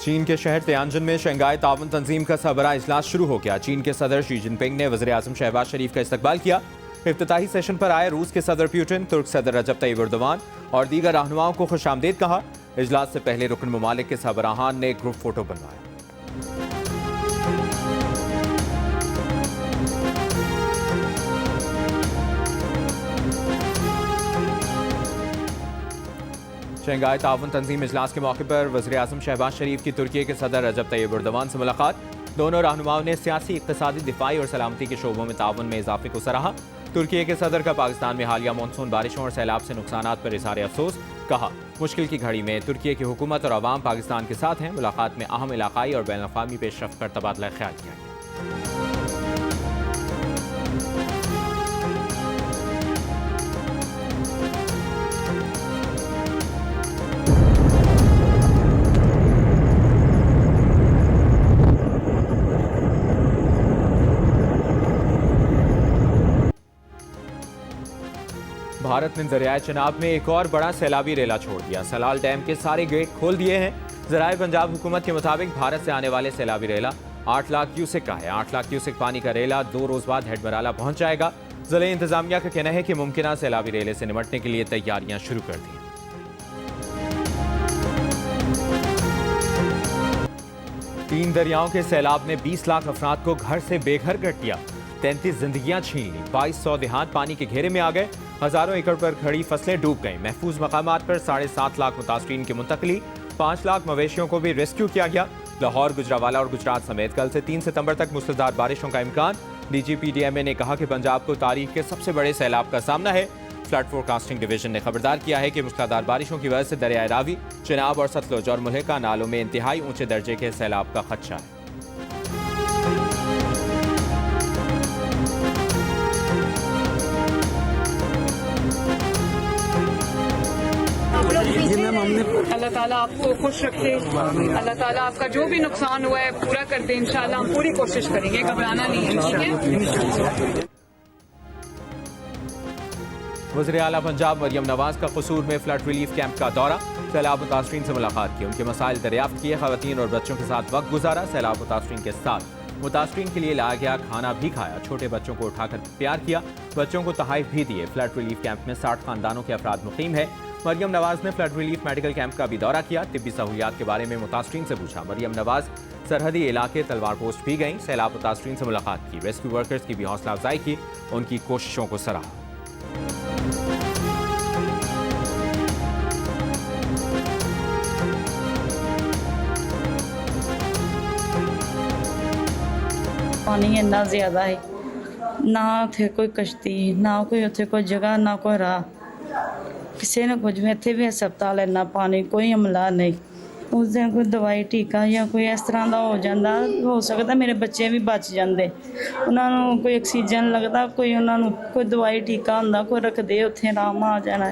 चीन के शहर तियानजिन में शंघाई ताउन तंजीम का सरबराह इजलास शुरू हो गया। चीन के सदर शी जिनपिंग ने वज़ीर आज़म शहबाज शरीफ का इस्तकबाल किया। इफ्तिताही सेशन पर आए रूस के सदर पुतिन, तुर्क सदर रजब तय्यिब एर्दोगान और दीगर रहनुमाओं को खुशामदीद कहा। इजलास से पहले रुकन ममालिक के सरबराहान ने ग्रुप फोटो बनवाया। शंघाई ताउन तंजीम इजलास के मौके पर वज़ीर आज़म शहबाज शरीफ की तुर्की के सदर रजब तय्यिब एर्दोगान से मुलाकात। दोनों रहनुमाओं ने सियासी, इक़्तिसादी, दिफाई और सलामती के शोबों में ताउन में इजाफे को सराहा। तुर्की के सदर का पाकिस्तान में हालिया मानसून बारिशों और सैलाब से नुकसानात पर इज़हार अफसोस। कहा, मुश्किल की घड़ी में तुर्की की हुकूमत और अवाम पाकिस्तान के साथ हैं। मुलाकात में अहम इलाकाई और बैनुल अक़वामी पेशरफ्त पर तबादला ख्याल किया गया। भारत ने दरियाए चिनाब में एक और बड़ा सैलाबी रेला छोड़ दिया। सलाल डैम के सारे गेट खोल दिए हैं। ज़राए पंजाब हुकूमत के मुताबिक भारत से आने वाले सैलाबी रेला 8 लाख क्यूसेक का है। 8 लाख क्यूसेक पानी का रेला 2 रोज बाद हेडमराला पहुंच जाएगा। ज़िले इंतजामिया का कहना है कि मुमकिन सैलाबी रेले से निमटने के लिए तैयारियां शुरू कर दी। तीन दरियाओं के सैलाब ने 20 लाख अफराद को घर से बेघर कर दिया। 33 जिंदगियां छीन ली। 2200 देहात पानी के घेरे में आ गए। हजारों एकड़ पर खड़ी फसलें डूब गईं। महफूज मकामात पर 7.5 लाख मुतासरीन की मुंतकली। 5 लाख मवेशियों को भी रेस्क्यू किया गया। लाहौर, गुजरावाला और गुजरात समेत कल से 3 सितंबर तक मूसलाधार बारिशों का इम्कान। DGPDMA ने कहा कि पंजाब को तारीख के सबसे बड़े सैलाब का सामना है। फ्लड फोरकास्टिंग डिवीजन ने खबरदार किया है कि मूसलाधार बारिशों की वजह से दरियाए रावी, चिनाब और सतलुज और मुल्हिका नालों में इंतहाई ऊंचे दर्जे के सैलाब का खदशा है। अल्लाह ताला आपको खुश रखे। अल्लाह ताला आपका जो भी नुकसान हुआ है पूरा कर दे। इंशाल्लाह हम पूरी कोशिश करेंगे, घबराना नहीं है, ठीक है। वज़ीर आला पंजाब मरियम नवाज का कसूर में फ्लड रिलीफ कैंप का दौरा। सैलाब मुतासरीन से मुलाकात की, उनके मसाइल दरियाफ्त किए। खवातीन और बच्चों के साथ वक्त गुजारा। सैलाब मुतासरीन के साथ मुतासरीन के लिए लाया गया खाना भी खाया। छोटे बच्चों को उठाकर प्यार किया। बच्चों को तहाइफ भी दिए। फ्लड रिलीफ कैंप में 60 खानदानों के अफराद मुकीम है। मरियम नवाज ने फ्लड रिलीफ मेडिकल कैंप का भी दौरा किया। तिब्बी सहूलियात के बारे में मुतासरीन से पूछा। मरियम नवाज सरहदी इलाके तलवार पोस्ट भी गईं। सैलाब मुतासरीन से मुलाकात की। रेस्क्यू वर्कर्स की भी हौसला अफजाई की। उनकी कोशिशों को सराहा। पानी इन्ना ज़्यादा है, ना उत्थे कोई कश्ती, ना कोई उत्थे कोई जगह, ना कोई राह, किसी ने कुछ भी। इत्थे भी हस्पताल इन्ना पानी, कोई अमला नहीं। उस दिन कोई दवाई टीका या कोई इस तरह का हो जाता, हो सकता मेरे बच्चे भी बच जाते। उन्होंने कोई ऑक्सीजन लगता, कोई उन्होंने कोई दवाई टीका होंदा, कोई रखदे उत्थे आराम आ जाना।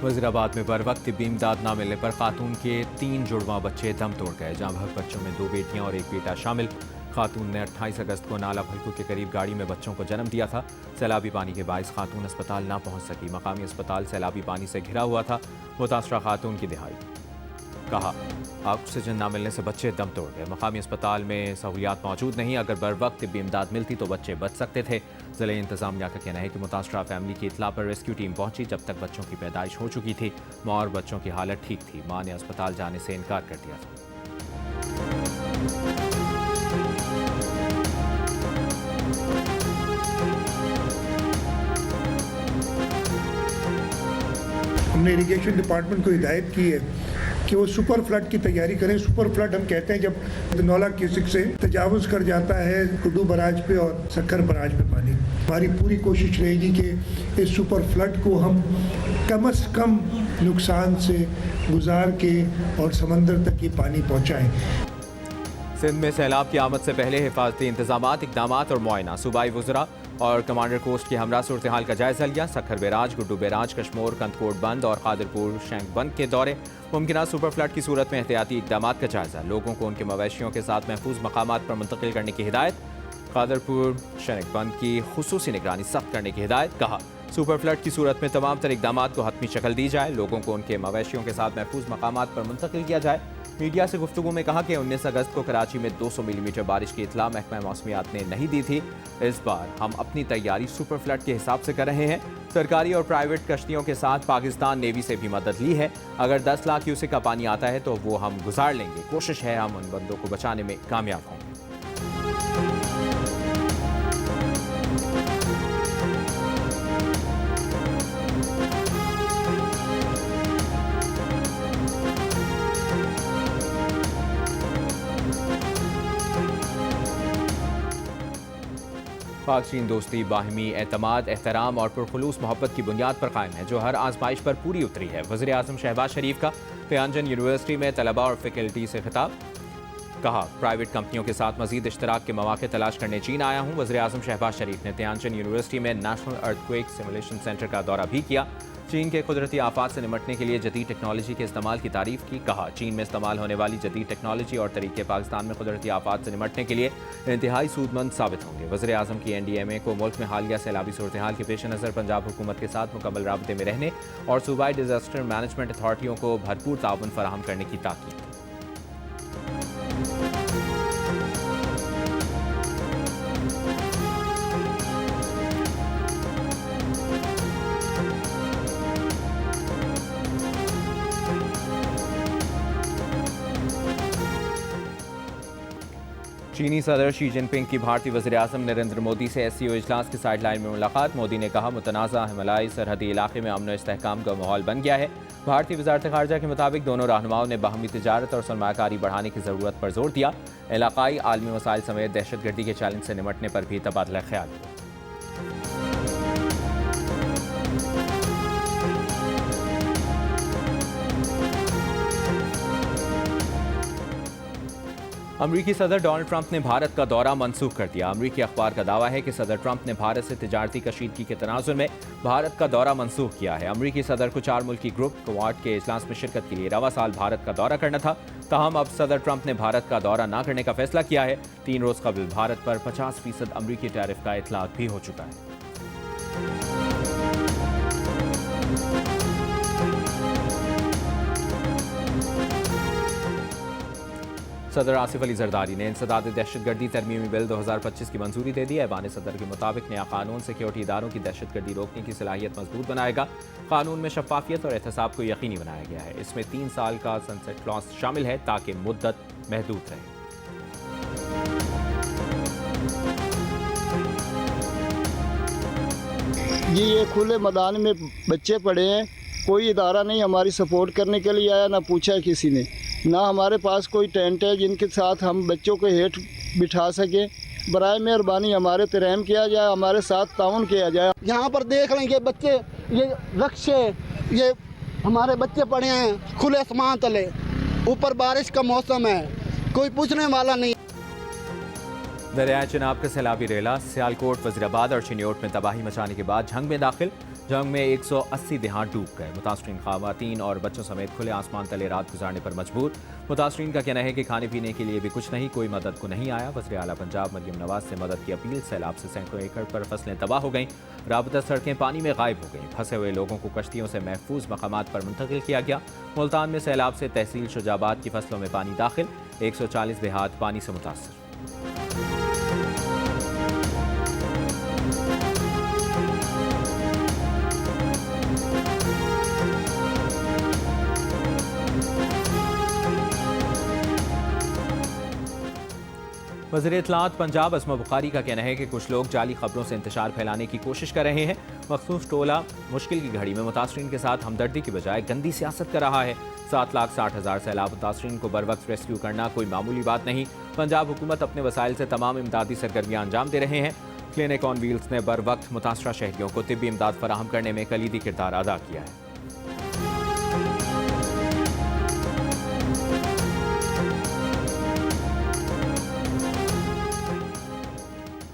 वज़ीराबाद में बर वक्त तिब्बी इमदाद न मिलने पर खातून के 3 जुड़वा बच्चे दम तोड़ गए। जहाँ भग बच्चों में 2 बेटियां और 1 बेटा शामिल। खातून ने 28 अगस्त को नाला भलकू के करीब गाड़ी में बच्चों को जन्म दिया था। सैलाबी पानी के बाइस खातून अस्पताल ना पहुंच सकी। मकामी अस्पताल सैलाबी पानी से घिरा हुआ था। मुतासरा खातून की दिहाई। कहा, ऑक्सीजन ना मिलने से बच्चे दम तोड़ गए। मकामी अस्पताल में सहूलियात मौजूद नहीं। अगर बर वक्त तिब्बी इमदाद मिलती तो बच्चे बच सकते थे। ज़िले इंतजामिया का कहना है कि मुतासरा फैमिली की इतला पर रेस्क्यू टीम पहुंची। जब तक बच्चों की पैदाइश हो चुकी थी, माँ और बच्चों की हालत ठीक थी। माँ ने अस्पताल जाने से इनकार कर दिया था। हमने इरिगेशन डिपार्टमेंट को हिदायत की है कि वो सुपर फ्लड की तैयारी करें। सुपर फ्लड हम कहते हैं जब 9 लाख क्यूसेक से तजावुज़ कर जाता है कुड्डू बराज पे और सक्कर बराज पे पानी। हमारी पूरी कोशिश रहेगी कि इस सुपर फ्लड को हम कम से कम नुकसान से गुजार के और समंदर तक ही पानी पहुँचाएँ। सिंध में सैलाब की आमद से पहले हिफाजती इंतजामात, इकदामात और मुआयना। सूबाई वज़रा और कमांडर पोस्ट की हमरा सूरत हाल का जायजा लिया। सखर बैराज, गुड्डू बैराज, कश्मोर, कंदकोट बंद और कादिरपुर शैंक बंद के दौरे। मुमकिन सुपर फ्लड की सूरत में एहतियाती इकदामात का जायजा। लोगों को उनके मवेशियों के साथ महफूज मकामात पर मुंतकिल करने की हिदायत। कादिरपुर शैंक बंद की खुसूसी निगरानी सख्त करने की हिदायत। कहा, सुपर फ्लड की सूरत में तमाम तर इकदामात को हतमी शक्ल दी जाए। लोगों को उनके मवेशियों के साथ महफूज मकामात पर मुंतकिल किया जाए। मीडिया से गुफ्तगू में कहा कि 19 अगस्त को कराची में 200 मिलीमीटर बारिश की इतला महकमा मौसमियात ने नहीं दी थी। इस बार हम अपनी तैयारी सुपर फ्लड के हिसाब से कर रहे हैं। सरकारी और प्राइवेट कश्तियों के साथ पाकिस्तान नेवी से भी मदद ली है। अगर 10 लाख क्यूसेक का पानी आता है तो वो हम गुजार लेंगे। कोशिश है हम उन बंदों को बचाने में कामयाब होंगे। पाक चीन दोस्ती बाहिमी एतमाद, एहतराम और पुरखुलूस मोहब्बत की बुनियाद पर कायम है, जो हर आजमाइश पर पूरी उतरी है। वज़ीर आज़म शहबाज शरीफ का तियानजन यूनिवर्सिटी में तलबा और फैकल्टी से खिताब। कहा, प्राइवेट कंपनियों के साथ मजीद इश्तराक के मौके तलाश करने चीन आया हूँ। वज़ीर आज़म शहबाज शरीफ ने तियानजन यूनिवर्सिटी में नेशनल अर्थक्वेक सिमुलेशन सेंटर का दौरा भी किया। चीन के कुदरती आफात से निपटने के लिए जदीद टेक्नोलॉजी के इस्तेमाल की तारीफ की। कहा, चीन में इस्तेमाल होने वाली जदीद टेक्नोलॉजी और तरीके पाकिस्तान में कुदरती आफात से निपटने के लिए इंतहाई सूदमंद साबित होंगे। वज़ीर आज़म की NDMA को मुल्क में हालिया सैलाबी सूरत हाल के पेश नज़र पंजाब हुकूमत के साथ मुकम्मल राबते में रहने और सूबाई डिजास्टर मैनेजमेंट अथॉरिटियों को भरपूर ताउन फराहम करने की ताकीद। चीनी सदर शी जिनपिंग की भारतीय वज़ीर आज़म नरेंद्र मोदी से SCO इजलास की साइडलाइन में मुलाकात। मोदी ने कहा, मुतनाज़ा हिमालयी सरहदी इलाके में अमन और इस्तेहकाम का माहौल बन गया है। भारतीय वज़ारत ख़ारजा के मुताबिक दोनों रहनुमाओं ने बाहमी तिजारत और सरमायाकारी बढ़ाने की ज़रूरत पर जोर दिया। इलाकाई आलमी मसाइल समेत दहशतगर्दी के चैलेंज से निपटने पर भी तबादला ख्याल हुआ। अमरीकी सदर डोनाल्ड ट्रंप ने भारत का दौरा मनसूख कर दिया। अमरीकी अखबार का दावा है कि सदर ट्रंप ने भारत से तिजारती कशीदगी के तनाजुर में भारत का दौरा मनसूख किया है। अमरीकी सदर को 4 मुल्की ग्रुप क्वाड के इजलास में शिरकत के लिए रवा साल भारत का दौरा करना था। ताहम अब सदर ट्रंप ने भारत का दौरा न करने का फैसला किया है। 3 रोज कबल भारत पर 50% अमरीकी टैरिफ का इतलाक भी हो चुका है। सदर आसिफ अली जरदारी ने इंसदाद दहशतगर्दी तरमीमी बिल 2025 की मंजूरी दे दी है। ऐवान सदर के मुताबिक नया कानून सिक्योरिटी इदारों की दहशतगर्दी रोकने की सलाहियत मजबूत बनाएगा। कानून में शफाफियत और एहतसाब को यकीनी बनाया गया है। इसमें 3 साल का सनसेट क्लॉज शामिल है ताकि मुद्दत महदूद रहे। ये खुले मैदान में बच्चे पड़े हैं, कोई इदारा नहीं हमारी सपोर्ट करने के लिए आया, ना पूछा किसी ने, ना हमारे पास कोई टेंट है जिनके साथ हम बच्चों को हेठ बिठा सकें। बराए मेहरबानी हमारे पे रहम किया जाए, हमारे साथ ताउन किया जाए। यहाँ पर देख रहे हैं ये बच्चे, ये रक्शे, ये हमारे बच्चे पड़े हैं खुले आसमान तले, ऊपर बारिश का मौसम है, कोई पूछने वाला नहीं। दरियाए चिनाब का सैलाबी रेला सियालकोट, वजीराबाद और चिन्योट में तबाही मचाने के बाद झंग में दाखिल। जंग में 180 देहात डूब गए। मुतासरीन ख़वातीन और बच्चों समेत खुले आसमान तले रात गुजारने पर मजबूर। मुतासरीन का कहना है कि खाने पीने के लिए भी कुछ नहीं, कोई मदद को नहीं आया। वज़ीर आला पंजाब मरियम नवाज से मदद की अपील। सैलाब से सैकड़ों एकड़ पर फसलें तबाह हो गईं। राबता सड़कें पानी में गायब हो गईं। फंसे हुए लोगों को कश्तियों से महफूज मकामात पर मुंतकिल किया गया। मुल्तान में सैलाब से तहसील शुजाबाद की फसलों में पानी दाखिल। 140 देहात पानी से मुतासर। वज़ीर इत्तलात पंजाब असमा बुखारी का कहना है कि कुछ लोग जाली खबरों से इंतशार फैलाने की कोशिश कर रहे हैं। मखसूस टोला मुश्किल की घड़ी में मुतासरीन के साथ हमदर्दी की बजाय गंदी सियासत कर रहा है। 7,60,000 सैलाब मुतासरीन को बर वक्त रेस्क्यू करना कोई मामूली बात नहीं। पंजाब हुकूमत अपने वसाइल से तमाम इमदादी सरगर्मियाँ अंजाम दे रहे हैं। क्लिनिक ऑन व्हील्स ने बर वक्त मुतासरा शहरियों को तिब्बी इमदाद फराहम करने में कलीदी किरदार अदा किया है।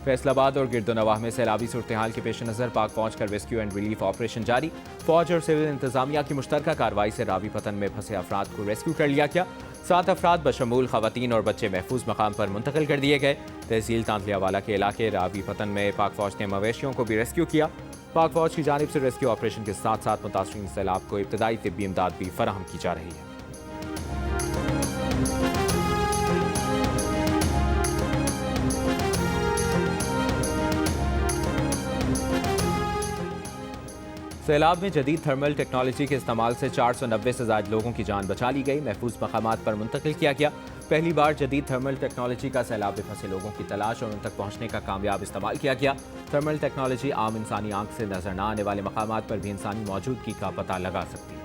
फैसलाबाद और गिरदोनवाह में सैलाबी सूरत हाल के पेश नज़र पाक फौज का रेस्क्यू एंड रिलीफ ऑपरेशन जारी। फौज और सिविल इंतजामिया की मुश्तरका कार्रवाई से रावी पतन में फंसे अफराद को रेस्क्यू कर लिया गया। 7 अफराद बशमूल खवातीन और बच्चे महफूज मकाम पर मुंतकिल कर दिए गए। तहसील तांतलियावाला के इलाके रावी पतन में पाक फौज ने मवेशियों को भी रेस्क्यू किया। पाक फौज की जानिब से रेस्क्यू ऑपरेशन के साथ साथ मुतासरीन सैलाब को इब्तदाई तिब्बी इमदाद भी फराहम की जा रही है। सैलाब में जदीद थर्मल टेक्नोलॉजी के इस्तेमाल से 490 से ज़ायद लोगों की जान बचा ली गई, महफूज मकामात पर मुंतकिल किया गया। पहली बार जदीद थर्मल टेक्नोलॉजी का सैलाब में फंसे लोगों की तलाश और उन तक पहुंचने का कामयाब इस्तेमाल किया गया। थर्मल टेक्नोलॉजी आम इंसानी आंख से नजर न आने वाले मकामात पर भी इंसानी मौजूदगी का पता लगा सकती है।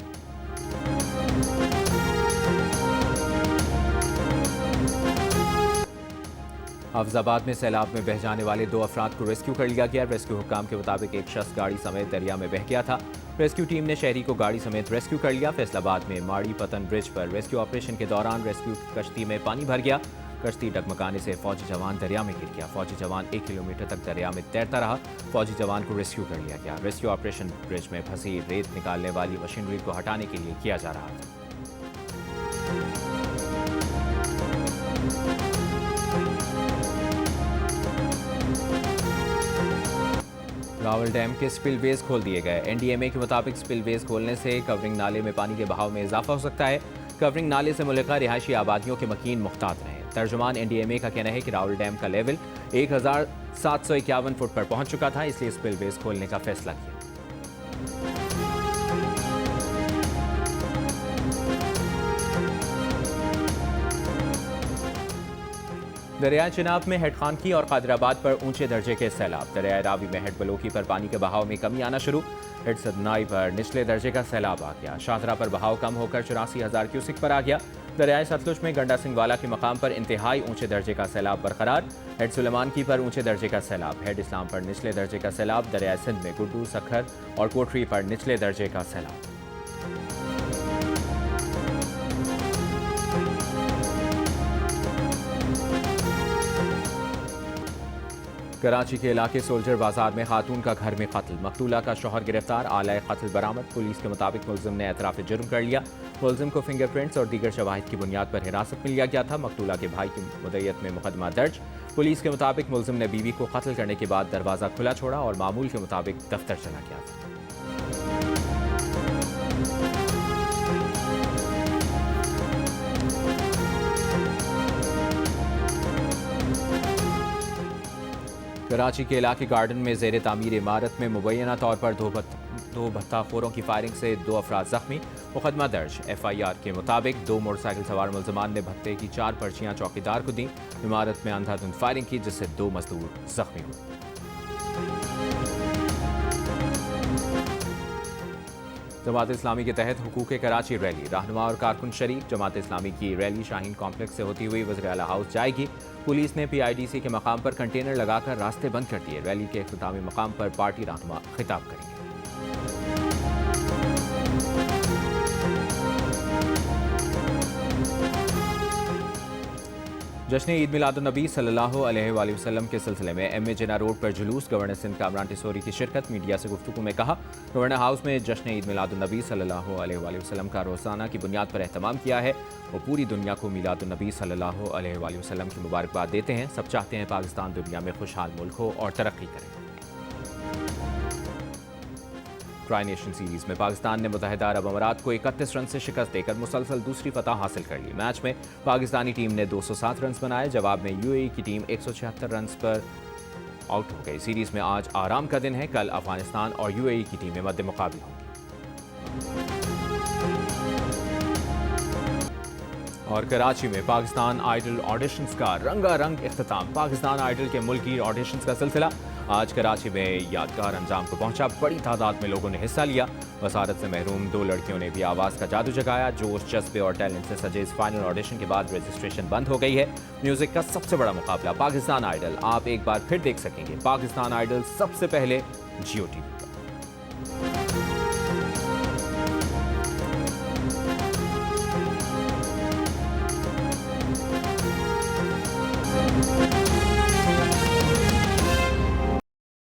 हफ्जाबाद में सैलाब में बह जाने वाले 2 अफराद को रेस्क्यू कर लिया गया। रेस्क्यू हुक्काम के मुताबिक एक शख्स गाड़ी समेत दरिया में बह गया था। रेस्क्यू टीम ने शहरी को गाड़ी समेत रेस्क्यू कर लिया। फैसलाबाद में माड़ी पतन ब्रिज पर रेस्क्यू ऑपरेशन के दौरान रेस्क्यू कश्ती में पानी भर गया। कश्ती डगमगाने से फौजी जवान दरिया में गिर गया। फौजी जवान 1 किलोमीटर तक दरिया में तैरता रहा। फौजी जवान को रेस्क्यू कर लिया गया। रेस्क्यू ऑपरेशन ब्रिज में फंसी रेत निकालने वाली मशीनरी को हटाने के लिए किया जा रहा था। रावल डैम के स्पिलवेज खोल दिए गए। एनडीएमए के मुताबिक स्पिलवेज खोलने से कवरिंग नाले में पानी के बहाव में इजाफा हो सकता है। कवरिंग नाले से मुल्का रिहायशी आबादियों के मकीन मुख्तात रहें। तर्जुमान एनडीएमए का कहना है कि रावल डैम का लेवल 1751 फुट पर पहुंच चुका था, इसलिए स्पिलवेज खोलने का फैसला किया। दरिया चिनाब में हेड खानकी और कादराबाद पर ऊंचे दर्जे के सैलाब। दरिया रावी में हेड बलोकी पर पानी के बहाव में कमी आना शुरू। हेड सदनाई पर निचले दर्जे का सैलाब आ गया। शाहदरा पर बहाव कम होकर 84,000 क्यूसिक पर आ गया। दरियाए सतलुज में गंडा सिंह वाला के मकाम पर इंतहाई ऊंचे दर्जे का सैलाब बरकरार। हेड सुलेमान की पर ऊंचे दर्जे का सैलाब। हेड इस्लाम पर निचले दर्जे का सैलाब। दरियाए सिंध में गुड्डू, सखर और कोठरी पर निचले दर्जे का सैलाब। कराची के इलाके सोल्जर बाजार में खातून का घर में कत्ल। मकतूला का शौहर गिरफ्तार, आला कत्ल बरामद। पुलिस के मुताबिक मुलजिम ने एतराफ़ जुर्म कर लिया। मुलजिम को फिंगरप्रिंट्स और दीगर शवाहिद की बुनियाद पर हिरासत में लिया गया था। मकतूला के भाई की मुद्दत में मुकदमा दर्ज। पुलिस के मुताबिक मुलजिम ने बीवी को कत्ल करने के बाद दरवाज़ा खुला छोड़ा और मामूल के मुताबिक दफ्तर चला गया था। कराची के इलाके गार्डन में ज़ेर तामीर इमारत में मुबैना तौर पर दो भत्ताखोरों की फायरिंग से 2 अफराद जख्मी। मुकदमा दर्ज। FIR के मुताबिक 2 मोटरसाइकिल सवार मुलजमान ने भत्ते की 4 पर्चियां चौकीदार को दी। इमारत में अंधाधुंध फायरिंग की जिससे 2 मजदूर जख्मी हुए। जमात इस्लामी के तहत हुकूक कराची रैली। रहनुमा और कारकुन शरीक। जमात इस्लामी की रैली शाहीन कॉम्प्लेक्स से होती हुई वज़ीर आला हाउस जाएगी। पुलिस ने PIDC के मकाम पर कंटेनर लगाकर रास्ते बंद कर दिए। रैली के इख्तितामी मकाम पर पार्टी रहनुमा खिताब करेंगे। जश्न ईद मिलादुन्नबी सल्लल्लाहु अलैहि वसल्लम के सिलसिले में MA जिन्ना रोड पर जुलूस। गवर्नर सिंध कामरान टिसोरी की शिरकत। मीडिया से गुफ्तगू में कहा, गवर्नर हाउस में जश्न ईद मिलादुन्नबी सल्लल्लाहु अलैहि वसल्लम का रोज़ाना की बुनियाद पर एहतमाम किया है। वो पूरी दुनिया को मिलादुन्नबी सल्लल्लाहु अलैहि वसल्लम की मुबारकबाद देते हैं। सब चाहते हैं पाकिस्तान दुनिया में खुशहाल मुल्क हो और तरक्की करे। ट्राई नेशन सीरीज में पाकिस्तान ने मुत्तहिदा अरब अमारात को 31 रन से शिकस्त देकर मुसलसल दूसरी फतह हासिल कर ली। मैच में पाकिस्तानी टीम ने 207 रन बनाए। जवाब में UAE की टीम 176 रन पर आउट हो गई। सीरीज में आज आराम का दिन है। कल अफगानिस्तान और UAE की टीमें मद्दे मुकाबले होंगी। और कराची में पाकिस्तान आइडल ऑडिशंस का रंगारंग इख्तिताम। पाकिस्तान आइडल के मुल्की ऑडिशंस का सिलसिला आज कराची में यादगार अंजाम को पहुंचा। बड़ी तादाद में लोगों ने हिस्सा लिया। वसारत से महरूम 2 लड़कियों ने भी आवाज़ का जादू जगाया। जोश, जज्बे और टैलेंट से सजे इस फाइनल ऑडिशन के बाद रजिस्ट्रेशन बंद हो गई है। म्यूजिक का सबसे बड़ा मुकाबला पाकिस्तान आइडल आप एक बार फिर देख सकेंगे। पाकिस्तान आइडल सबसे पहले GOTV पर।